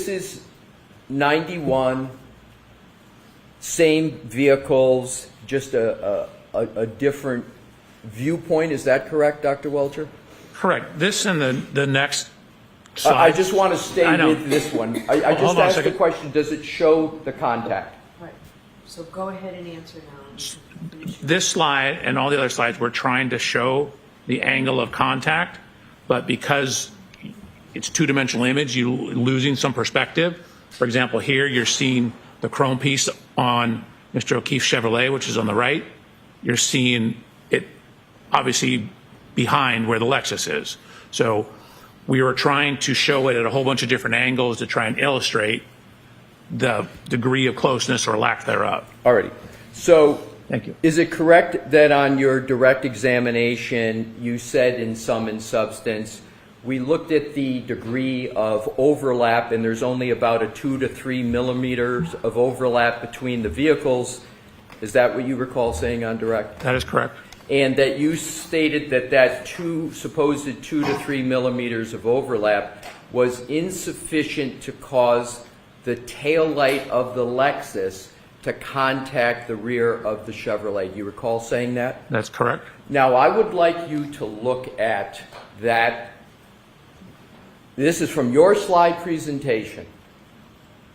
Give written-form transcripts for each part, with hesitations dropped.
this is 91, same vehicles, just a different viewpoint. Is that correct, Dr. Welcher? Correct. This and the next slide. I just want to stay with this one. I just asked the question, does it show the contact? Right. So go ahead and answer now. This slide and all the other slides, we're trying to show the angle of contact, but because it's two-dimensional image, you're losing some perspective. For example, here you're seeing the chrome piece on Mr. O'Keefe's Chevrolet, which is on the right. You're seeing it obviously behind where the Lexus is. So we were trying to show it at a whole bunch of different angles to try and illustrate the degree of closeness or lack thereof. Alrighty. So thank you. Is it correct that on your direct examination you said in sum and substance, we looked at the degree of overlap and there's only about a 2 to 3 millimeters of overlap between the vehicles? Is that what you recall saying on direct? That is correct. And that you stated that that supposed 2 to 3 millimeters of overlap was insufficient to cause the taillight of the Lexus to contact the rear of the Chevrolet. Do you recall saying that? That's correct. Now, I would like you to look at that. This is from your slide presentation.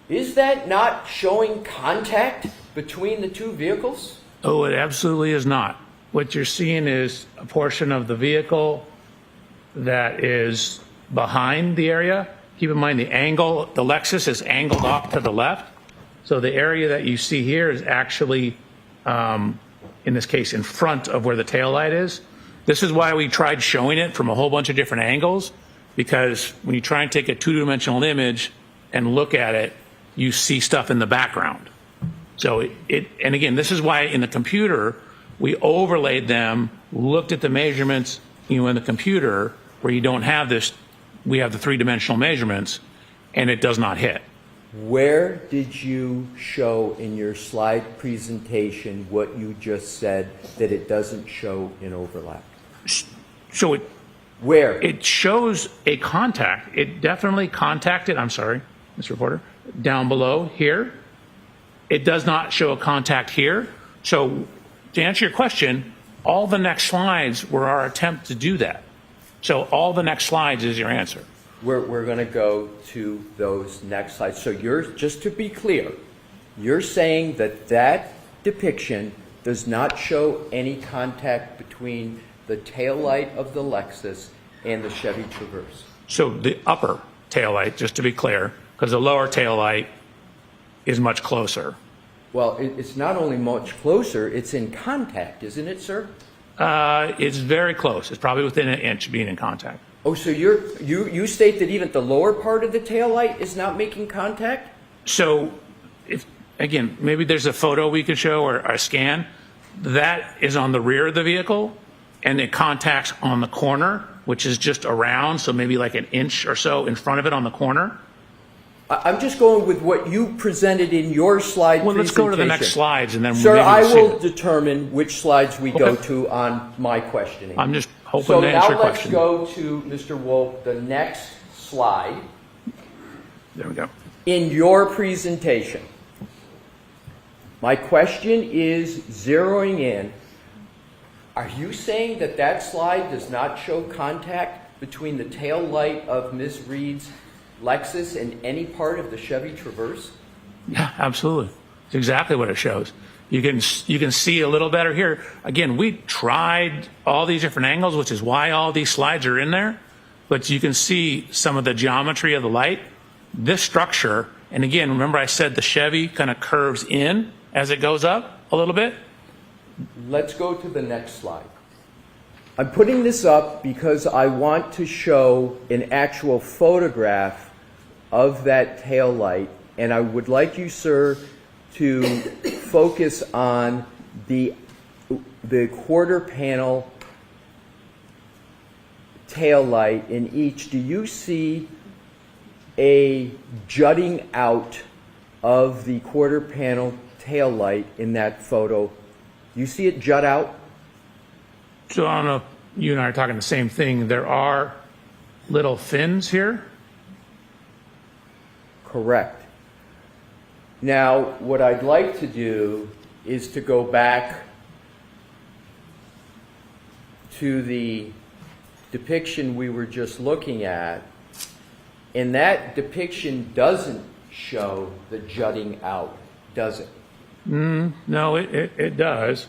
Is that not showing contact between the two vehicles? Oh, it absolutely is not. What you're seeing is a portion of the vehicle that is behind the area. Keep in mind the angle, the Lexus is angled off to the left. So the area that you see here is actually, in this case, in front of where the taillight is. This is why we tried showing it from a whole bunch of different angles, because when you try and take a two-dimensional image and look at it, you see stuff in the background. So and again, this is why in the computer, we overlaid them, looked at the measurements, in the computer where you don't have this, we have the three-dimensional measurements, and it does not hit. Where did you show in your slide presentation what you just said, that it doesn't show in overlap? So where? It shows a contact. It definitely contacted, I'm sorry, Mr. Reporter, down below here. It does not show a contact here. So to answer your question, all the next slides were our attempt to do that. So all the next slides is your answer. We're going to go to those next slides. So just to be clear, you're saying that that depiction does not show any contact between the taillight of the Lexus and the Chevy Traverse. So the upper taillight, just to be clear, because the lower taillight is much closer. Well, it's not only much closer, it's in contact, isn't it, sir? It's very close. It's probably within an inch being in contact. Oh, so you state that even the lower part of the taillight is not making contact? So, again, maybe there's a photo we could show or a scan. That is on the rear of the vehicle, and it contacts on the corner, which is just around, so maybe like an inch or so in front of it on the corner. I'm just going with what you presented in your slide presentation. Well, let's go to the next slides, and then Sir, maybe I will see determine which slides we go to on my questioning. I'm just hoping to answer your question. So now let's go to, Mr. Wolf, the next slide. There we go. In your presentation, my question is zeroing in. Are you saying that that slide does not show contact between the tail light of Ms. Reed's Lexus and any part of the Chevy Traverse? Yeah, absolutely. It's exactly what it shows. You can see a little better here. Again, we tried all these different angles, which is why all these slides are in there. But you can see some of the geometry of the light. This structure, and again, remember I said the Chevy kind of curves in as it goes up a little bit? Let's go to the next slide. I'm putting this up because I want to show an actual photograph of that tail light, and I would like you, sir, to focus on the quarter panel tail light in each. Do you see a jutting out of the quarter panel tail light in that photo? Do you see it jut out? So I don't know if you and I are talking the same thing. There are little fins here. Correct. Now, what I'd like to do is to go back to the depiction we were just looking at, and that depiction doesn't show the jutting out, does it? No, it does.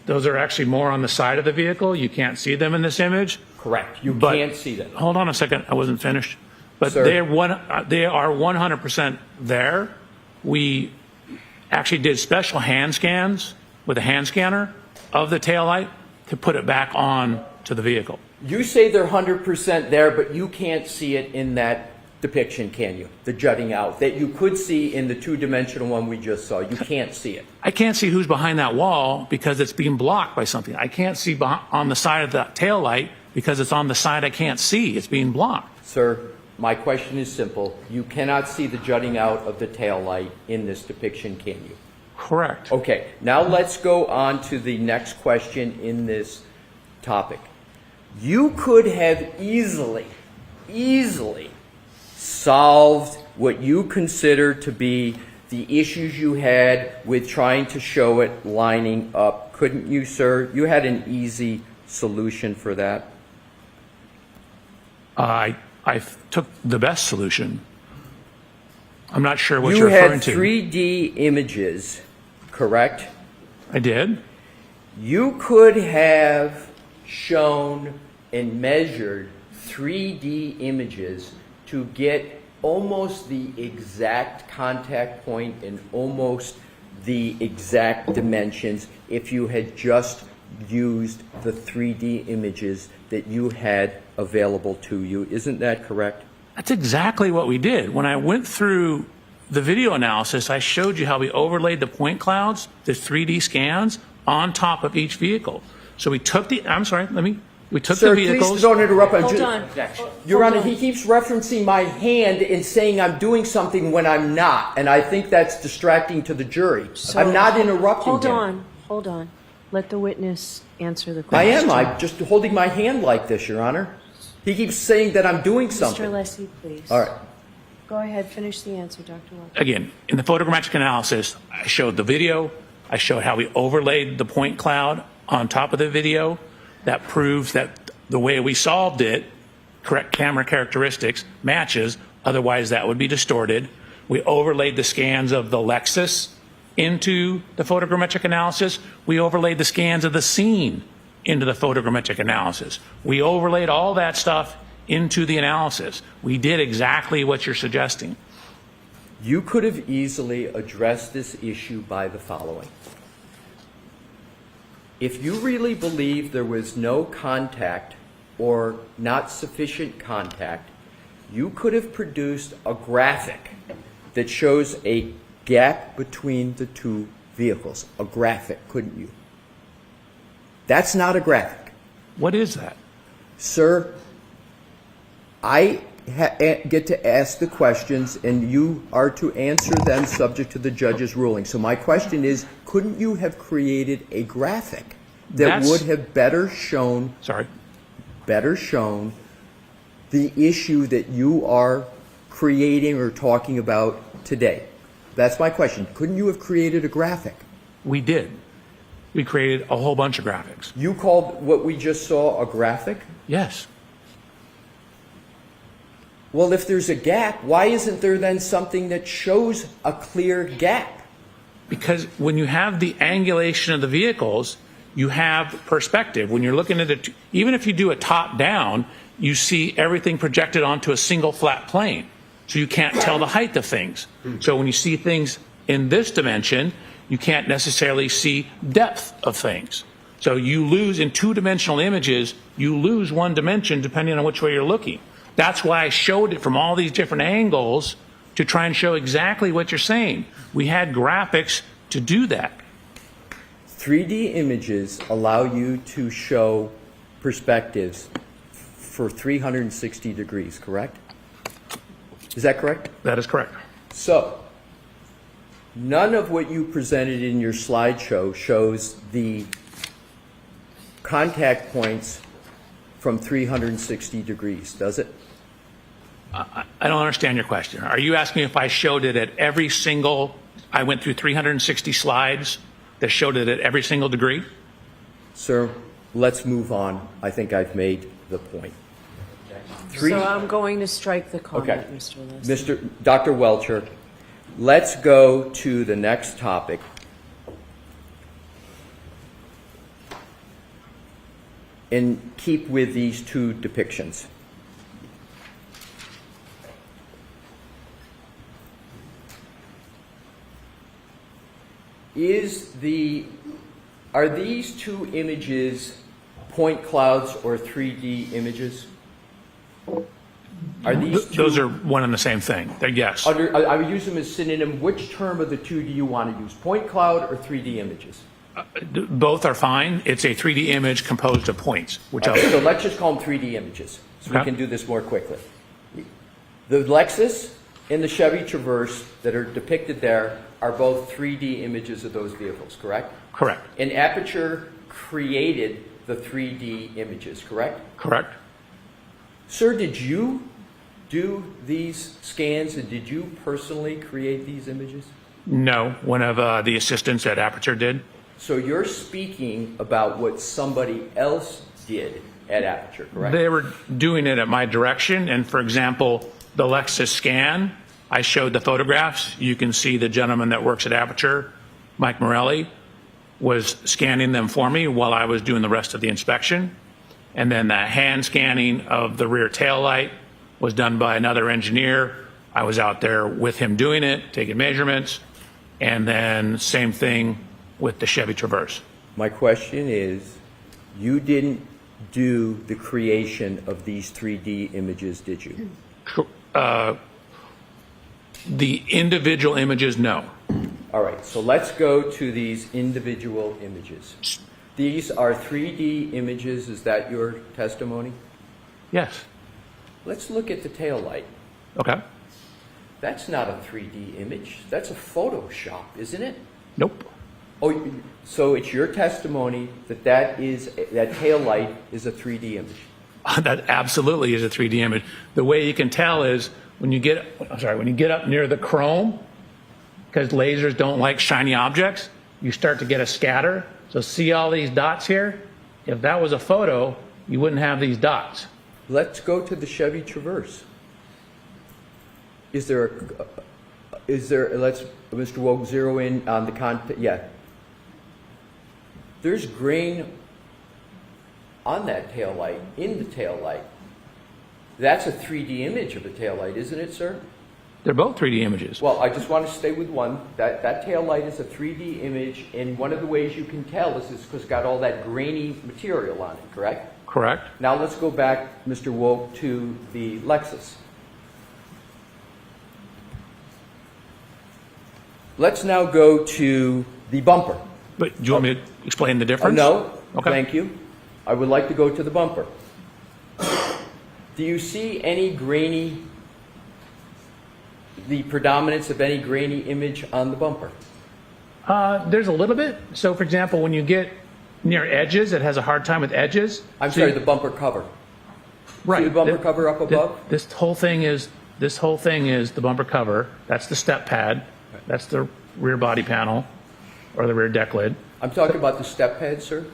Those are actually more on the side of the vehicle. You can't see them in this image. Correct. You But- can't see them. Hold on a second. I wasn't finished. But Sir. they are 100% there. We actually did special hand scans with a hand scanner of the taillight to put it back on to the vehicle. You say they're 100% there, but you can't see it in that depiction, can you? The jutting out that you could see in the two-dimensional one we just saw. You can't see it. I can't see who's behind that wall because it's being blocked by something. I can't see on the side of the taillight because it's on the side I can't see. It's being blocked. Sir, my question is simple. You cannot see the jutting out of the taillight in this depiction, can you? Correct. Okay, now let's go on to the next question in this topic. You could have easily solved what you consider to be the issues you had with trying to show it lining up, couldn't you, sir? You had an easy solution for that. I took the best solution. I'm not sure what You you're referring had to. 3D images, correct? I did. You could have shown and measured 3D images to get almost the exact contact point and almost the exact dimensions if you had just used the 3D images that you had available to you. Isn't that correct? That's exactly what we did. When I went through the video analysis, I showed you how we overlaid the point clouds, the 3D scans, on top of each vehicle. So we took the, we took Sir, the vehicles. please don't interrupt. Hold on. Your Hold Honor, on. he keeps referencing my hand and saying I'm doing something when I'm not, and I think that's distracting to the jury. So- I'm not interrupting Hold him. hold on. Let the witness answer the I question. am. I'm just holding my hand like this, Your Honor. He keeps saying that I'm doing Mr. something. Alessi, please. All right. Go ahead, finish the answer, Dr. Welcher. Again, in the photogrammetric analysis, I showed the video. I showed how we overlaid the point cloud on top of the video. That proves that the way we solved it, correct camera characteristics, matches. Otherwise, that would be distorted. We overlaid the scans of the Lexus into the photogrammetric analysis. We overlaid the scans of the scene into the photogrammetric analysis. We overlaid all that stuff into the analysis. We did exactly what you're suggesting. You could have easily addressed this issue by the following. If you really believe there was no contact or not sufficient contact, you could have produced a graphic that shows a gap between the two vehicles. A graphic, couldn't you? That's not a graphic. What is that? Sir, I get to ask the questions, and you are to answer them subject to the judge's ruling. So my question is, couldn't you have created a graphic that would have better shown the issue that you are creating or talking about today? That's my question. Couldn't you have created a graphic? We did. We created a whole bunch of graphics. You called what we just saw a graphic? Yes. Well, if there's a gap, why isn't there then something that shows a clear gap? Because when you have the angulation of the vehicles, you have perspective. When you're looking at it, even if you do a top down, you see everything projected onto a single flat plane. So you can't tell the height of things. So when you see things in this dimension, you can't necessarily see depth of things. So you lose in two-dimensional images, you lose one dimension depending on which way you're looking. That's why I showed it from all these different angles to try and show exactly what you're saying. We had graphics to do that. 3D images allow you to show perspectives for 360 degrees, correct? Is that correct? That is correct. So, none of what you presented in your slideshow shows the contact points from 360 degrees, does it? I don't understand your question. Are you asking if I showed it at every single, I went through 360 slides that showed it at every single degree? Sir, let's move on. I think I've made the point. So I'm going to strike the comment, Okay. Mr. Alessi. Dr. Welcher, let's go to the next topic. And keep with these two depictions. Are these two images point clouds or 3D images? Are these two? Those are one and the same thing. They're yes. I would use them as synonym. Which term of the two do you want to use? Point cloud or 3D images? Both are fine. It's a 3D image composed of points. So let's just call them 3D images so we Okay. can do this more quickly. The Lexus and the Chevy Traverse that are depicted there are both 3D images of those vehicles, correct? Correct. And Aperture created the 3D images, correct? Correct. Sir, did you do these scans and did you personally create these images? No, one of the assistants at Aperture did. So you're speaking about what somebody else did at Aperture, correct? They were doing it at my direction. And for example, the Lexus scan, I showed the photographs. You can see the gentleman that works at Aperture, Mike Morelli, was scanning them for me while I was doing the rest of the inspection. And then the hand scanning of the rear tail light was done by another engineer. I was out there with him doing it, taking measurements. And then same thing with the Chevy Traverse. My question is, you didn't do the creation of these 3D images, did you? The individual images, no. All right, so let's go to these individual images. These are 3D images, is that your testimony? Yes. Let's look at the tail light. Okay. That's not a 3D image, that's a Photoshop, isn't it? Nope. Oh, so it's your testimony that that tail light is a 3D image? That absolutely is a 3D image. The way you can tell is when you get up near the chrome, because lasers don't like shiny objects, you start to get a scatter. So see all these dots here? If that was a photo, you wouldn't have these dots. Let's go to the Chevy Traverse. Let's, Mr. Woke, zero in on the content, yeah. There's grain on that tail light, in the tail light. That's a 3D image of a tail light, isn't it, sir? They're both 3D images. Well, I just want to stay with one. That tail light is a 3D image, and one of the ways you can tell is because it's got all that grainy material on it, correct? Correct. Now let's go back, Mr. Woke, to the Lexus. Let's now go to the bumper. But do you want me to explain the difference? No, Okay. thank you. I would like to go to the bumper. Do you see any the predominance of any grainy image on the bumper? There's a little bit. So for example, when you get near edges, it has a hard time with edges. I'm sorry, the bumper cover. Right. See the bumper cover up above? This whole thing is the bumper cover. That's the step pad. That's the rear body panel or the rear deck lid. I'm talking about the step pad, sir?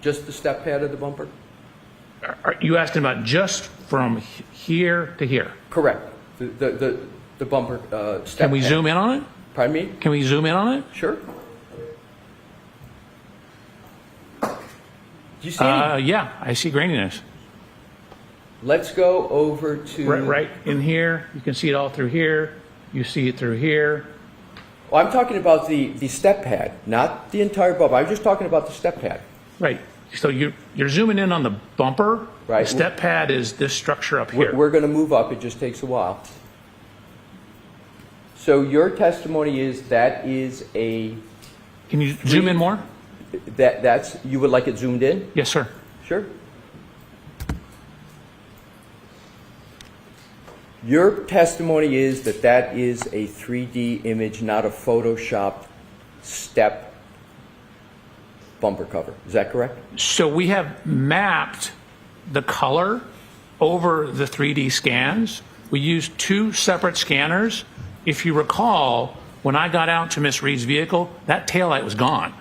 Just the step pad of the bumper? Are you asking about just from here to here? Correct. The bumper step Can we pad. zoom in on it? Pardon me? Can we zoom in on it? Sure. Do you see any? Yeah, I see graininess. Let's go over to... Right in here. You can see it all through here. You see it through here. Well, I'm talking about the step pad, not the entire bumper. I'm just talking about the step pad. Right. So you're zooming in on the bumper. Right. The step pad is this structure up here. We're going to move up. It just takes a while. So your testimony is that is a... Can you zoom in more? That's... You would like it zoomed in? Yes, sir. Sure. Your testimony is that that is a 3D image, not a Photoshopped step bumper cover. Is that correct? So we have mapped the color over the 3D scans We used two separate scanners. If you recall, when I got out to Miss Reed's vehicle, that taillight was gone.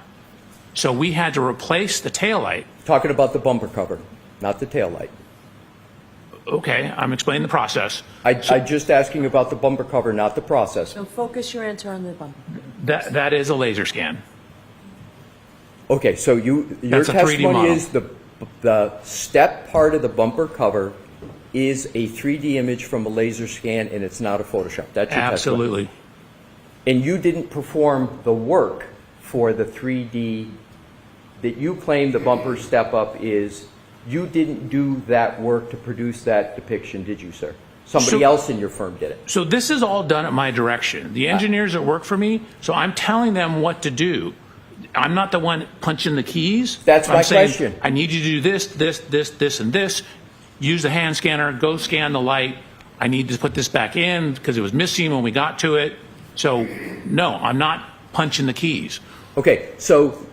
So we had to replace the taillight. Talking about the bumper cover, not the taillight. Okay, I'm explaining the process. I'm just asking about the bumper cover, not the process. So focus your answer on the bumper. That is a laser scan. Okay, so your That's a 3D testimony model. is the step part of the bumper cover is a 3D image from a laser scan, and it's not a Photoshop. That's your testimony. Absolutely. And you didn't perform the work for the 3D that you claim the bumper step up is. You didn't do that work to produce that depiction, did you, sir? Somebody else in your firm did it. So this is all done at my direction. The engineers that work for me, so I'm telling them what to do. I'm not the one punching the keys. That's my I'm saying, question. I need you to do this, and this. Use the hand scanner, go scan the light. I need to put this back in because it was missing when we got to it. So, no, I'm not punching the keys. Okay, so